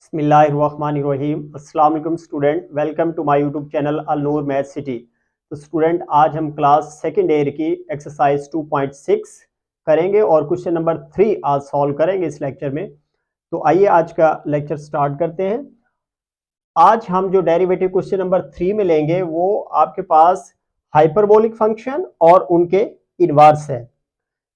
बिस्मिल्लाहिर्रहमानिर्रहीम। अस्सलाम वालेकुम student, welcome to my YouTube channel Al Noor Math City. तो स्टूडेंट, आज हम क्लास सेकेंड ईयर की एक्सरसाइज 2.6 करेंगे और क्वेश्चन नंबर 3 आज सॉल्व करेंगे इस लेक्चर में। तो आइए आज का लेक्चर स्टार्ट करते हैं। आज हम जो डेरिवेटिव क्वेश्चन नंबर 3 में लेंगे वो आपके पास हाइपरबोलिक फंक्शन और उनके इनवर्स है।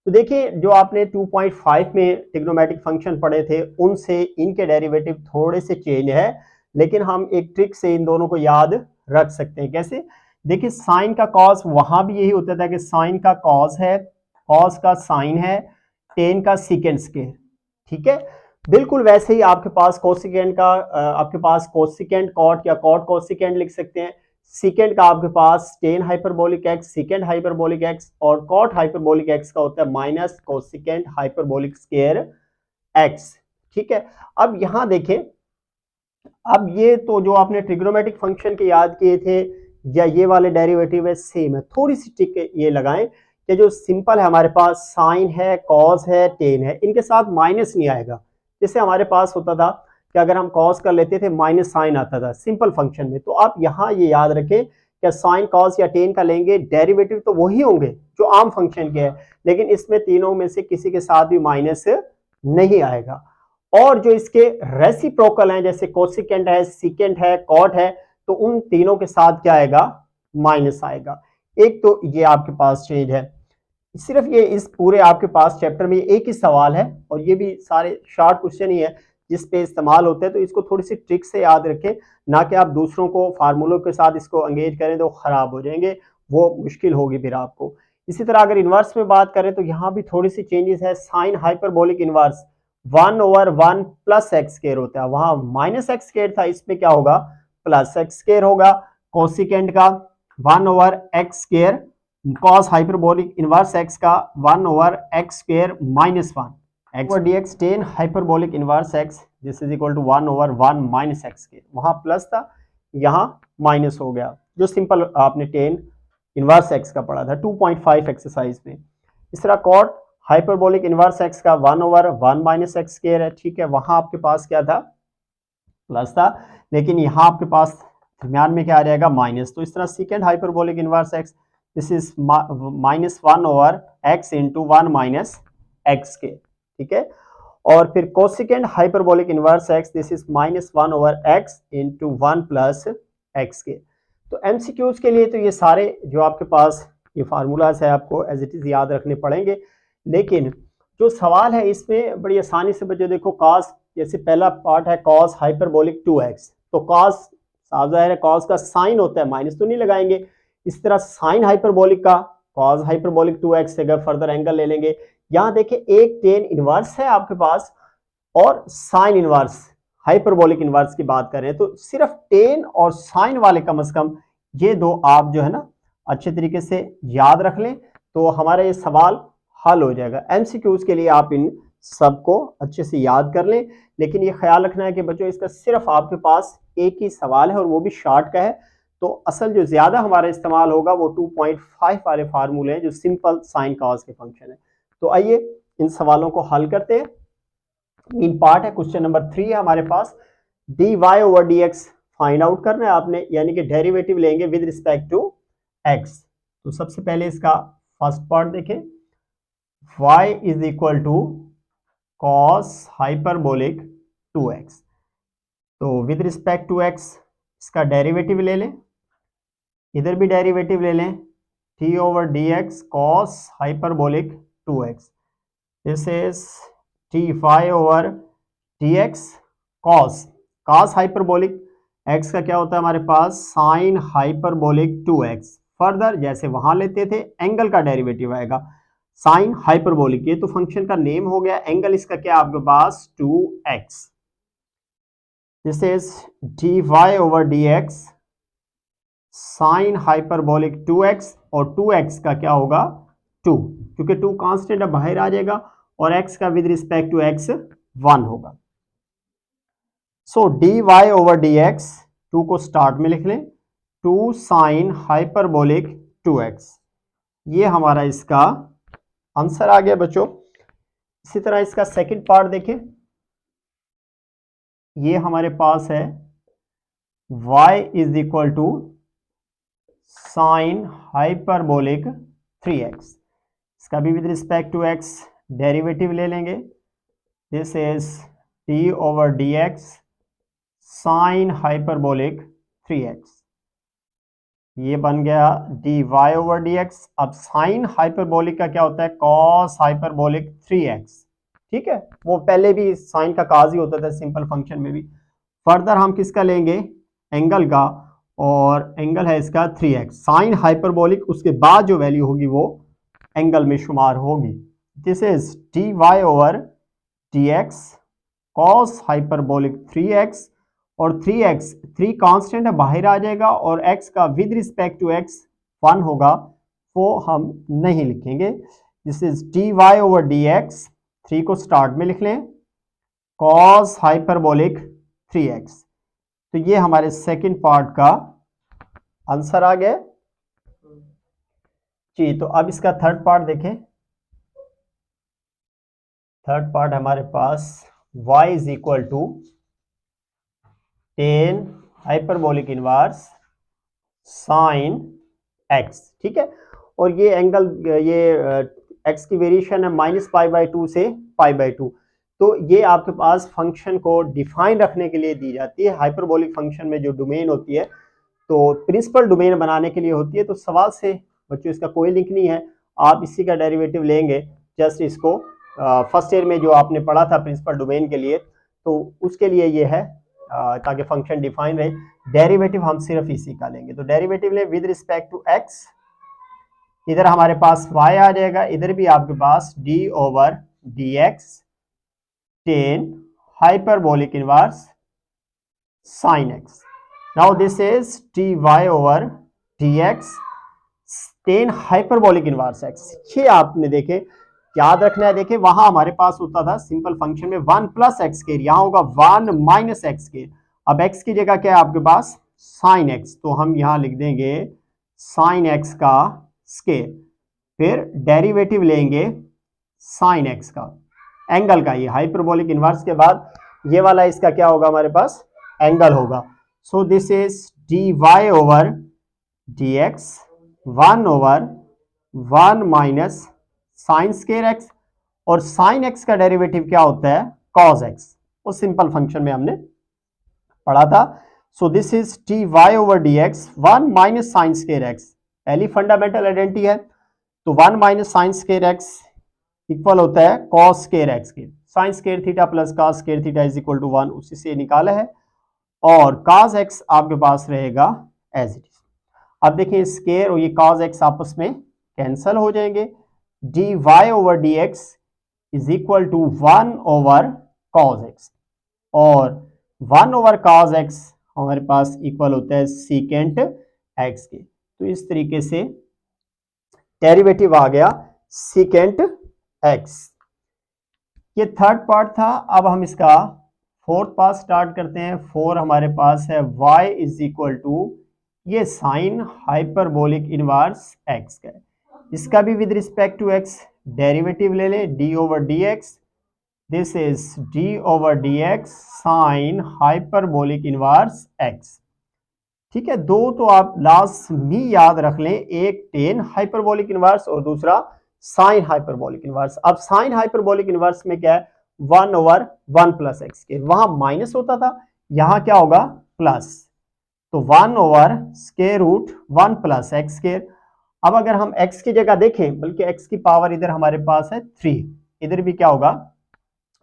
तो देखिए, जो आपने 2.5 में ट्रिग्नोमेट्रिक फंक्शन पढ़े थे उनसे इनके डेरिवेटिव थोड़े से चेंज है, लेकिन हम एक ट्रिक से इन दोनों को याद रख सकते हैं। कैसे? देखिए, साइन का कॉस वहां भी यही होता था कि साइन का कॉस है, कॉस का साइन है, टेन का सीकेंड स्क्वायर। ठीक है, बिल्कुल वैसे ही आपके पास कोसिकेंड का आपके पास कोसिकेंड कॉट या कॉट कोसिकेंड लिख सकते हैं। सीकेंड का आपके पास tan hyperbolic x, secant hyperbolic x, और कॉट हाइपरबोलिक एक्स का होता है minus cosecant hyperbolic square x. ठीक है, अब यहां देखें, अब ये तो जो आपने ट्रिग्नोमेट्रिक फंक्शन के याद किए थे या ये वाले डेरिवेटिव है, सेम है। थोड़ी सी टिक ये लगाएं कि जो सिंपल है हमारे पास साइन है, कॉस है, टेन है, इनके साथ माइनस नहीं आएगा। जैसे हमारे पास होता था कि अगर हम कॉस कर लेते थे माइनस साइन आता था सिंपल फंक्शन में। तो आप यहाँ ये याद रखें कि साइन कॉस या टेन का लेंगे, डेरिवेटिव तो वही होंगे जो आम फंक्शन के है, लेकिन इसमें तीनों में से किसी के साथ भी माइनस नहीं आएगा। और जो इसके रेसिप्रोकल हैं, जैसे कोसिकेंड है, सीकेंड है, कॉट है, तो उन तीनों के साथ क्या आएगा? माइनस आएगा। एक तो ये आपके पास चेंज है। सिर्फ ये इस पूरे आपके पास चैप्टर में एक ही सवाल है और ये भी सारे शॉर्ट क्वेश्चन ही है जिस पे इस्तेमाल होते हैं, तो इसको थोड़ी सी ट्रिक से याद रखें, ना कि आप दूसरों को फार्मूलों के साथ इसको एंगेज करें तो खराब हो जाएंगे, वो मुश्किल होगी फिर आपको। इसी तरह अगर इनवर्स में बात करें तो यहाँ भी थोड़ी सी चेंजेस है। Sine hyperbolic inverse 1/1 plus x square होता है, वहां माइनस एक्स स्क्वायर था, इसमें क्या होगा? प्लस एक्स स्क्वायर होगा। कोसिकेंड का 1/x square, cos hyperbolic inverse x का 1/x square minus 1 x over dx, tan hyperbolic inverse x this is equal to 1/1 minus x square. वहां प्लस था, यहाँ माइनस हो गया, जो सिंपल आपने टेन इनवर्स एक्स का पढ़ा था 2.5 एक्सरसाइज में। इस तरह कॉट हाइपरबोलिक इनवर्स एक्स का 1/1 माइनस एक्स स्क्वायर है। ठीक है, वहां आपके पास क्या था? प्लस था, लेकिन यहाँ आपके पास दरम्यान में क्या आ जाएगा? माइनस। तो इस तरह second hyperbolic inverse x this is minus 1/x into 1 minus x के। ठीक है, और फिर cosecant hyperbolic inverse x this is minus 1/x into 1 plus x के। तो एमसीक्यूज के लिए तो ये सारे जो आपके पास ये फार्मूलाज है आपको एज इट इज याद रखने पड़ेंगे, लेकिन जो सवाल है इसमें बड़ी आसानी से बच्चों देखो, कॉस, जैसे पहला पार्ट है कॉस हाइपरबोलिक 2x, तो कॉस साफ जाहिर है कॉस का साइन होता है, माइनस तो नहीं लगाएंगे। इस तरह साइन हाइपरबोलिक का कॉस हाइपरबोलिक 2x से अगर फर्दर एंगल ले लेंगे, यहां देखिए एक टेन इनवर्स है आपके पास और साइन इनवर्स, हाइपरबोलिक इनवर्स की बात करें तो सिर्फ टेन और साइन वाले कम से कम ये दो आप जो है ना अच्छे तरीके से याद रख लें, तो हमारा ये सवाल हल हो जाएगा। एमसीक्यूज के लिए आप इन सबको अच्छे से याद कर लें, लेकिन ये ख्याल रखना है कि बच्चों इसका सिर्फ आपके पास एक ही सवाल है और वो भी शॉर्ट का है, तो असल जो ज्यादा हमारा इस्तेमाल होगा वो 2.5 वाले फार्मूले हैं जो सिंपल साइन कॉस के फंक्शन है। तो आइए इन सवालों को हल करते हैं। इन पार्ट है, क्वेश्चन नंबर 3 है हमारे पास। dy over dx find out करना है आपने, यानी कि डेरिवेटिव लेंगे विद रिस्पेक्ट टू x। तो सबसे पहले इसका फर्स्ट पार्ट देखें, y is equal to cos hyperbolic 2x। तो विद रिस्पेक्ट टू x इसका डेरिवेटिव ले लें, इधर भी डेरिवेटिव ले लें, t over dx cos hyperbolic 2x। This is t over dx cos, cos hyperbolic x का क्या होता है हमारे पास? Sine hyperbolic 2x। फर्दर जैसे वहां लेते थे एंगल का डेरिवेटिव आएगा साइन हाइपरबोलिक, ये तो फंक्शन का नेम हो गया, एंगल इसका क्या आपके पास? 2x। This is dy over dx sine hyperbolic 2x, और 2x का क्या होगा? 2, क्योंकि 2 कांस्टेंट अब बाहर आ जाएगा और x का विद रिस्पेक्ट टू x 1 होगा। सो dy ओवर dx, 2 को स्टार्ट में लिख लें, 2 साइन हाइपरबोलिक 2x, ये हमारा इसका आंसर आ गया बच्चों। इसी तरह इसका सेकंड पार्ट देखें, ये हमारे पास है y is equal to sine hyperbolic 3x। इसका भी with respect to x derivative ले लेंगे। This is d over dx sine hyperbolic 3x। ये बन गया dy ओवर dx। अब साइन हाइपरबोलिक का क्या होता है, कॉस हाइपरबोलिक 3x। ठीक है, वो पहले भी साइन का काज ही होता था सिंपल फंक्शन में भी। फर्दर हम किसका लेंगे, एंगल का, और एंगल है इसका 3x। साइन हाइपरबोलिक उसके बाद जो वैल्यू होगी वो एंगल में शुमार होगी। This is dy over dx cos hyperbolic 3x, और 3x 3 कांस्टेंट है, बाहर आ जाएगा, और x का विद रिस्पेक्ट टू x 1 होगा, वो हम नहीं लिखेंगे। This is dy over dx, 3 को स्टार्ट में लिख लें, कॉस हाइपरबोलिक 3x। तो ये हमारे सेकंड पार्ट का आंसर आ गया जी। तो अब इसका थर्ड पार्ट देखें। थर्ड पार्ट हमारे पास y is equal to tan hyperbolic inverse sine x। ठीक है, और ये एंगल, ये x की वेरिएशन है -π/2 से π/2। तो ये आपके पास फंक्शन को डिफाइन रखने के लिए दी जाती है। हाइपरबोलिक फंक्शन में जो डोमेन होती है, तो प्रिंसिपल डोमेन बनाने के लिए होती है। तो सवाल से बच्चों इसका कोई लिंक नहीं है, आप इसी का डेरिवेटिव लेंगे। जस्ट इसको फर्स्ट ईयर में जो आपने पढ़ा था प्रिंसिपल डोमेन के लिए, तो उसके लिए ये है, ताकि फंक्शन डिफाइन रहे। डेरिवेटिव हम सिर्फ इसी का लेंगे। तो डेरिवेटिव ले विद रिस्पेक्ट टू x, इधर हमारे पास y आ जाएगा, इधर भी आपके पास d over dx tan hyperbolic inverse sine x। Now this is dy over dx tan hyperbolic inverse x। ये आपने देखे, याद रखना है। देखे वहां हमारे पास होता था सिंपल फंक्शन में 1 प्लस एक्स स्क्वायर, यहां होगा 1 माइनस एक्स स्क्वायर। अब x की जगह क्या है आपके पास, साइन x, तो हम यहां लिख देंगे साइन x का स्क्वायर। फिर डेरिवेटिव लेंगे साइन x का, एंगल का। ये हाइपरबोलिक इनवर्स के बाद ये वाला इसका क्या होगा, हमारे पास एंगल होगा। सो this is dy over dx 1 over 1 minus sine square x, और साइन x का डेरिवेटिव क्या होता है, कॉस x। वो सिंपल फंक्शन में हमने पढ़ा था। सो this is dy over dx 1 minus sine square x। पहली फंडामेंटल आइडेंटिटी है, तो 1 minus sine square x equal होता है कॉस स्क्वायर x के। Sine square theta plus cos square theta is equal to 1, उसी से निकाला है, और cos x आपके पास रहेगा एज इट इज। अब देखिए स्क्वायर और ये cos x आपस में कैंसल हो जाएंगे। dy over dx is equal to 1 over cos x, और 1 ओवर cos x हमारे पास इक्वल होता है सीकेंट x के। तो इस तरीके से डेरिवेटिव आ गया सीकेंट x। ये थर्ड पार्ट था। अब हम इसका फोर्थ पार्ट स्टार्ट करते हैं। 4 हमारे पास है y इज इक्वल टू ये साइन हाइपरबोलिक इनवर्स x का है। इसका भी with respect to x derivative ले लें, d over dx। This is d over dx sine hyperbolic inverse x। ठीक है, दो तो आप लाजमी याद रख लें, एक टेन हाइपरबोलिक इनवर्स और दूसरा साइन हाइपरबोलिक इनवर्स। अब साइन हाइपरबोलिक इनवर्स में क्या है, 1 ओवर 1 प्लस एक्स स्क्वायर, वहां माइनस होता था, यहां क्या होगा प्लस, तो 1 over square root 1 plus x square. अब अगर हम x की जगह देखें, बल्कि x की पावर इधर हमारे पास है 3, इधर भी क्या होगा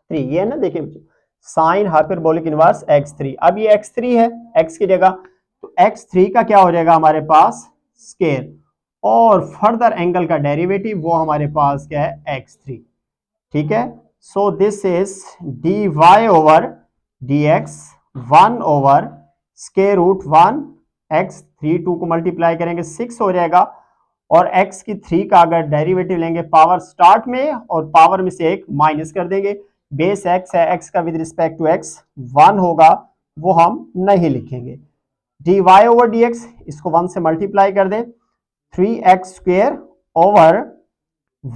3, ये है ना। देखिए साइन हाइपरबोलिक इनवर्स x3। अब ये x3 है x की जगह, तो x3 का क्या हो जाएगा हमारे पास स्क्वायर, और फर्दर एंगल का डेरिवेटिव वो हमारे पास क्या है x3। ठीक है, so this is dy over dx 1 over square root 1 x3, 2 को मल्टीप्लाई करेंगे 6 हो जाएगा, और x की 3 का अगर डेरिवेटिव लेंगे पावर स्टार्ट में और पावर में से एक माइनस कर देंगे। बेस x है, x का विद रिस्पेक्ट टू x 1 होगा, वो हम नहीं लिखेंगे। dy ओवर dx, इसको 1 से मल्टीप्लाई कर दें, 3x square over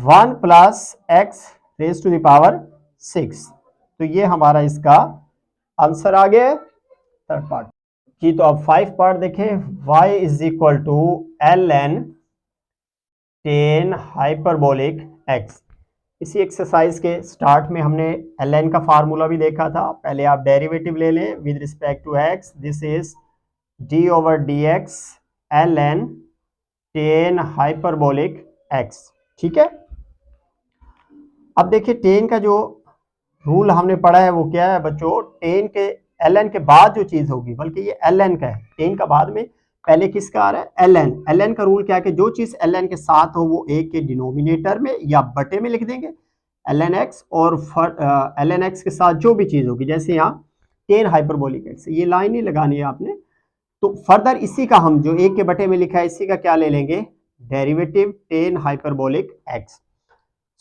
1 plus x raise to the power 6। तो ये हमारा इसका आंसर आ गया है थर्ड पार्ट जी। तो अब 5 पार्ट देखें। y is equal to ln tan hyperbolic x। इसी एक्सरसाइज के स्टार्ट में हमने ln का फार्मूला भी देखा था। पहले आप डेरिवेटिव ले लें with respect to x। This is d over dx ln tan hyperbolic x। ठीक है। अब देखिए टेन का जो रूल हमने पढ़ा है वो क्या है बच्चों, टेन के ln के बाद जो चीज होगी, बल्कि ये ln का है, टेन का बाद में, पहले किसका आ रहा है ln। ln का रूल क्या है कि जो चीज ln के साथ हो वो एक के डिनोमिनेटर में या बटे में लिख देंगे ln x, और ln x के साथ जो भी चीज होगी, जैसे यहाँ टेन हाइपरबोलिक x, ये लाइन ही लगानी है आपने। तो फर्दर इसी का हम जो एक के बटे में लिखा है इसी का क्या ले लेंगे, derivative ten hyperbolic x।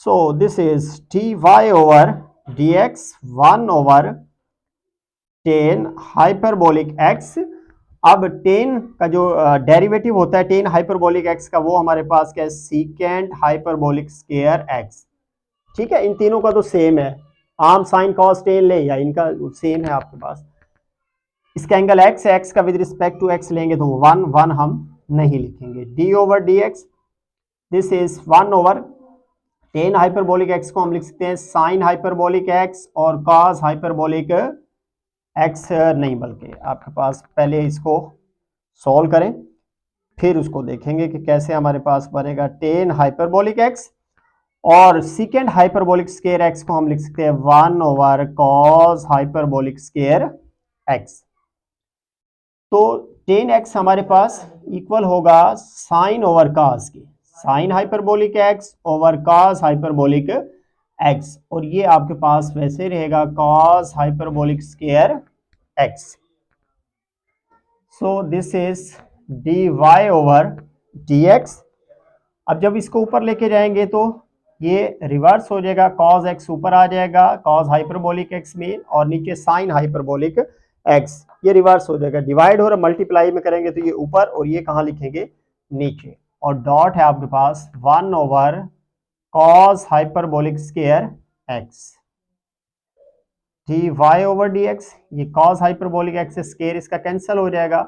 So this is dy over dx 1 over ten hyperbolic x। अब टेन का जो डेरिवेटिव होता है टेन हाइपरबोलिक x का, वो हमारे पास क्या है, सीकेंट हाइपरबोलिक स्क्वायर x। ठीक है, इन तीनों का तो सेम है, आर्म साइन कॉस टेन ले या इनका सेम है आपके पास। इसका एंगल x है, x का विद रिस्पेक्ट टू x लेंगे तो 1 1 हम नहीं लिखेंगे। d over dx this is 1 over ten hyperbolic x को हम लिख सकते हैं साइन हाइपरबोलिक x, और कॉस हाइपरबोलिक x नहीं, बल्कि आपके पास पहले इसको सॉल्व करें फिर उसको देखेंगे कि कैसे हमारे पास बनेगा टेन हाइपरबोलिक x, और सीकेंड हाइपरबोलिक स्क्वायर x को हम लिख सकते हैं 1 over cos hyperbolic square x। तो टेन x हमारे पास इक्वल होगा साइन ओवर कॉस की, sine hyperbolic x over cos hyperbolic x, और ये आपके पास वैसे रहेगा cos hyperbolic square x। So this is dy over dx। अब जब इसको ऊपर लेके जाएंगे तो ये रिवर्स हो जाएगा, कॉस x ऊपर आ जाएगा कॉस हाइपरबोलिक x में, और नीचे साइन हाइपरबोलिक x, ये रिवर्स हो जाएगा। डिवाइड हो रहा मल्टीप्लाई में करेंगे तो ये ऊपर, और ये कहाँ लिखेंगे, नीचे, और डॉट है आपके पास 1 over cos hyperbolic square x। dy over dx, ये कॉस हाइपरबोलिक x स्क्वायर इसका कैंसिल हो जाएगा,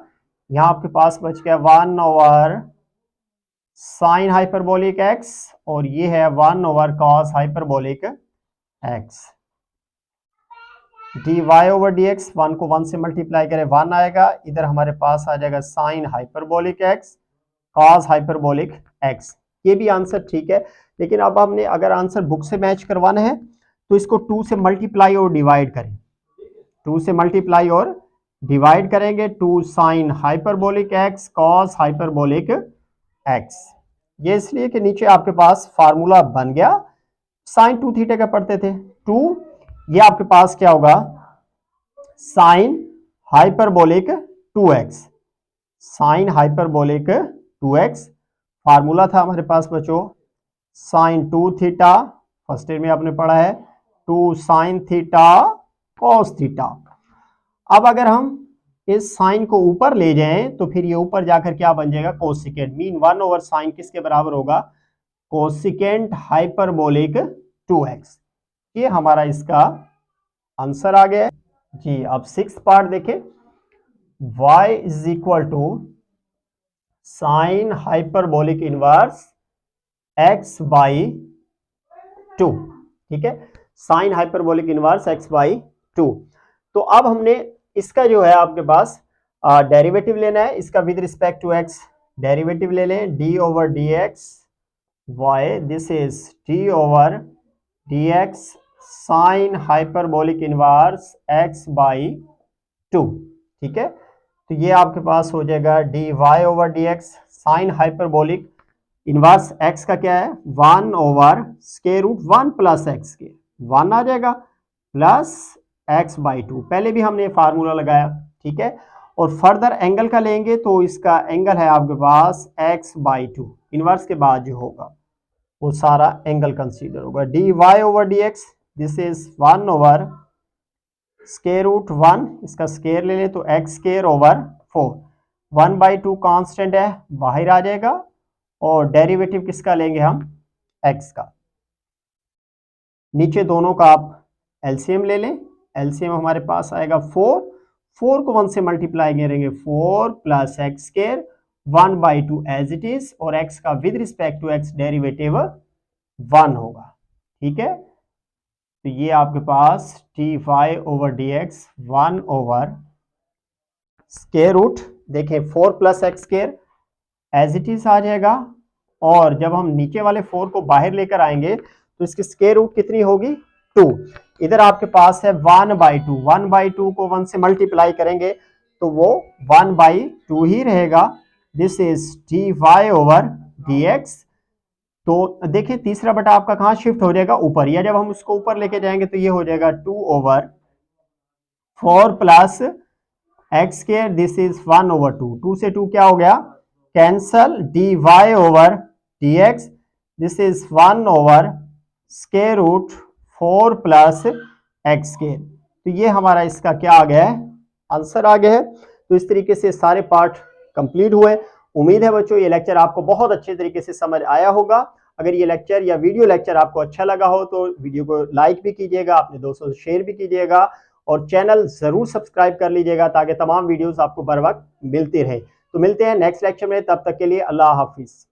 यहाँ आपके पास बच गया 1 ओवर साइन हाइपरबोलिक x, और ये है 1 over cos hyperbolic x। dy over dx 1 को 1 से मल्टीप्लाई करें 1 आएगा, इधर हमारे पास आ जाएगा sine hyperbolic x cos hyperbolic x। ये भी आंसर ठीक है, लेकिन अब हमने अगर आंसर बुक से मैच करवाना है तो इसको 2 से मल्टीप्लाई और डिवाइड करें, 2 से मल्टीप्लाई और डिवाइड करेंगे, 2 sine hyperbolic x cos hyperbolic x। ये इसलिए कि नीचे आपके पास फार्मूला बन गया, साइन 2 थीटा का पढ़ते थे 2, ये आपके पास क्या होगा sine hyperbolic 2x, sine hyperbolic 2x। Formula था हमारे पास बच्चों साइन 2 थीटा, फर्स्ट ईयर में आपने पढ़ा है 2 साइन थीटा कॉस थीटा। अब अगर हम इस साइन को ऊपर ले जाएं तो फिर ये ऊपर जाकर क्या बन जाएगा, कोसिकेंट, मीन 1 ओवर साइन किसके बराबर होगा, कोसिकेंट हाइपरबोलिक 2x। ये हमारा इसका आंसर आ गया जी। अब 6th पार्ट देखें, y is equal to sine hyperbolic inverse x by 2। ठीक है, sine hyperbolic inverse x by 2। तो अब हमने इसका जो है आपके पास डेरिवेटिव लेना है, इसका with respect to x derivative ले लें, d over dx y, this is d over dx sine hyperbolic inverse x by 2। ठीक है, तो ये आपके पास हो जाएगा dy over dx sine hyperbolic inverse x का क्या है 1 over square root 1 plus x के 1 आ जाएगा प्लस x बाई 2। पहले भी हमने फार्मूला लगाया, ठीक है, और फर्दर एंगल का लेंगे तो इसका एंगल है आपके पास x बाई 2, इनवर्स के बाद जो होगा वो सारा एंगल कंसीडर होगा। dy over dx this is 1 over square root 1, इसका स्क्वायर ले लें तो x square over 4, 1 by 2 constant है बाहर आ जाएगा, और डेरिवेटिव किसका लेंगे हम x का। नीचे दोनों का आप एलसीएम ले लें, एलसीएम हमारे पास आएगा 4, 4 को 1 से मल्टीप्लाई करेंगे 4 plus x square 1/2 as it is, और एक्स का with respect to x derivative 1 होगा। ठीक है, तो ये आपके पास d Y over D x 1 over square root, देखें 4 plus x square as it is आ जाएगा, और जब हम नीचे वाले 4 को बाहर लेकर आएंगे तो इसकी स्क्वायर रूट कितनी होगी 2। इधर आपके पास है 1/2, 1/2 को 1 से मल्टीप्लाई करेंगे तो वो 1/2 ही रहेगा। This is D Y over D X. तो देखिए तीसरा बटा आपका कहाँ शिफ्ट हो जाएगा ऊपर, या जब हम उसको ऊपर लेके जाएंगे तो ये हो जाएगा 2 over 4 plus x square, this is 1 over 2, 2 से 2 क्या हो गया cancel, D Y over D X, this is 1 over square root 4 plus x square. तो ये हमारा इसका क्या आ गया है, आंसर आ गया है। तो इस तरीके से सारे पार्ट कंप्लीट हुए। उम्मीद है बच्चों ये लेक्चर आपको बहुत अच्छे तरीके से समझ आया होगा। अगर ये लेक्चर या वीडियो लेक्चर आपको अच्छा लगा हो तो वीडियो को लाइक भी कीजिएगा, अपने दोस्तों से शेयर भी कीजिएगा, और चैनल जरूर सब्सक्राइब कर लीजिएगा ताकि तमाम वीडियोस आपको बर वक्त मिलती रहे। तो मिलते हैं नेक्स्ट लेक्चर में, तब तक के लिए अल्लाह हाफिज।